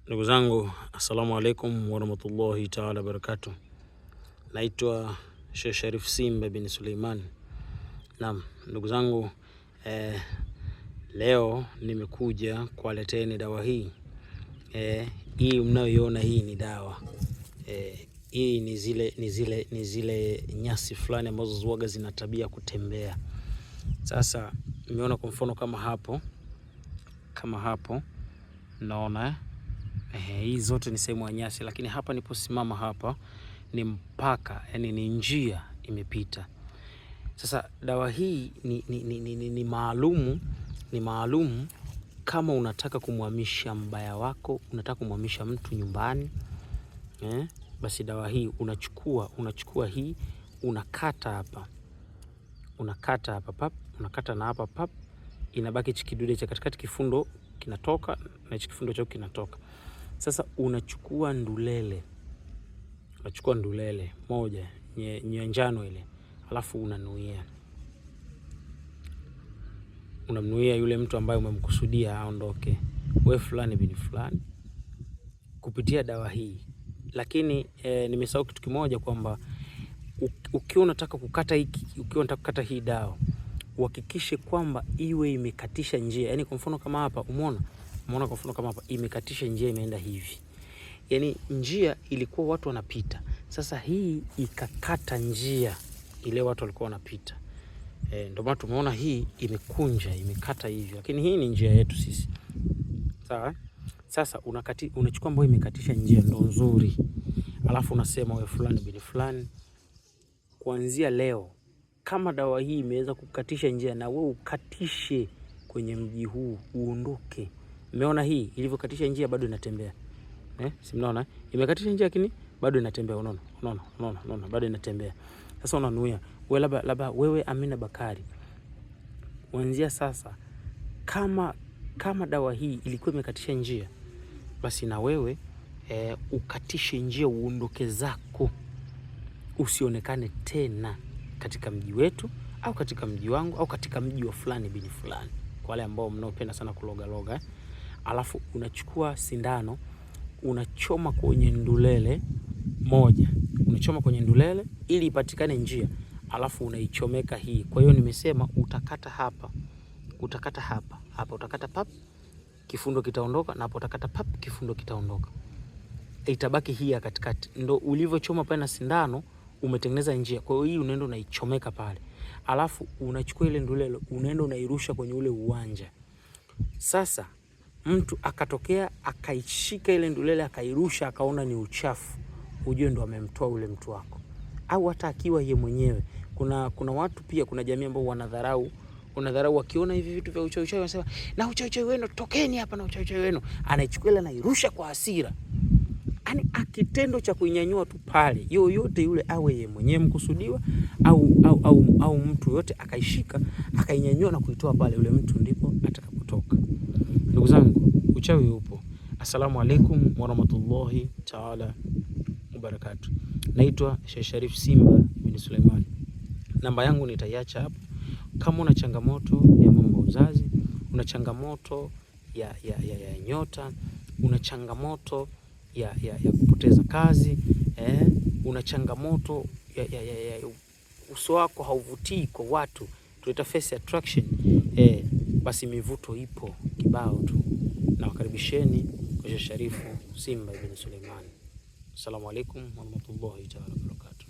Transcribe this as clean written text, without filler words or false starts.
Ndugu zangu, assalamu alaikum warahmatullahi ta'ala wabarakatuh. Naitwa Sheikh Sharif Simba bin Suleiman. Naam, ndugu zangu, leo nimekuja kuwaleteni dawa hii. Hii mnayoiona hii ni dawa. Hii ni zile nyasi fulani ambazo huwaga zina tabia kutembea. Sasa nimeona kwa mfano kama hapo naona hii zote ni sehemu ya nyasi, lakini hapa niposimama hapa ni mpaka, yani ni njia imepita. Sasa dawa hii ni maalumu kama unataka kumhamisha mbaya wako, unataka kumhamisha mtu nyumbani, basi dawa hii unachukua hii, unakata hapa pap, unakata na hapa pap, inabaki kidude cha katikati, kifundo kinatoka na kifundo chako kinatoka. Sasa unachukua ndulele moja nye njano ile, alafu unamnuia yule mtu ambaye umemkusudia aondoke, wewe fulani bin fulani, kupitia dawa hii. Lakini nimesahau kitu kimoja, kwamba ukiwa unataka kukata hii dawa, uhakikishe kwamba iwe imekatisha njia. Yani kwa mfano kama hapa umeona kwa mfano kama hapa imekatisha njia, imeenda hivi. Yani njia ilikuwa watu wanapita, sasa hii ikakata njia ile watu walikuwa wanapita. Ndio maana tumeona hii imekunja, imekata hivi, lakini hii ni njia yetu sisi. Sawa? Sasa unachukua ambayo imekatisha njia, ndo nzuri. Alafu unasema wewe fulani bin fulani, kuanzia leo kama dawa hii imeweza kukatisha njia, na wewe ukatishe kwenye mji huu uondoke. Umeona hii ilivyokatisha njia, bado inatembea. Si mnaona? Imekatisha njia lakini bado inatembea, unaona bado inatembea. Sasa unanuia wewe, labda wewe Amina Bakari, kuanzia sasa kama dawa hii ilikuwa imekatisha njia, basi na wewe ukatishe njia, uondoke zako, usionekane tena katika mji wetu au katika mji wangu au katika mji wa fulani bin fulani, kwa wale ambao mnaopenda sana kuloga. Alafu unachukua sindano, unachoma kwenye ndulele moja, ili ipatikane njia, alafu unaichomeka hii. Kwa hiyo nimesema utakata hapa, utakata pap, kifundo kitaondoka, na hapo utakata pap, kifundo kitaondoka, itabaki hii ya katikati. Ndo ulivyochoma pale na sindano umetengeneza njia. Kwa hiyo hii unaenda unaichomeka pale, alafu unachukua ile ndulele, unaenda unairusha kwenye ule uwanja. Sasa mtu akatokea akaishika ile ndulele akairusha, akaona ni uchafu, ujue ndo amemtoa ule mtu wako. Au hata akiwa yeye mwenyewe, kuna watu pia, kuna jamii ambao wanadharau, wakiona hivi vitu vya uchawi wanasema, na uchawi wenu, tokeni hapa na uchawi wenu. Anaichukua ile anairusha kwa hasira. Yaani akitendo cha kuinyanyua tu pale, yoyote yule, awe yeye mwenyewe mkusudiwa au mtu yote, akaishika akainyanyua na kuitoa pale, yule mtu ndipo atakapotoka. Ndugu zangu, uchawi upo. Assalamu alaikum warahmatullahi ta'ala wabarakatuh. Naitwa Sheikh Sharif Simba bin Suleiman. Namba yangu nitaiacha hapo. Kama una changamoto ya mambo ya uzazi, una changamoto ya nyota, una changamoto ya kupoteza kazi, una changamoto ya uso wako hauvutii kwa watu, tunaita face attraction, basi mivuto ipo kibao tu. Na wakaribisheni kwa Sheikh Sharif Simba bin Suleiman. Assalamu alaikum warahmatullahi ta'ala wabarakatuh.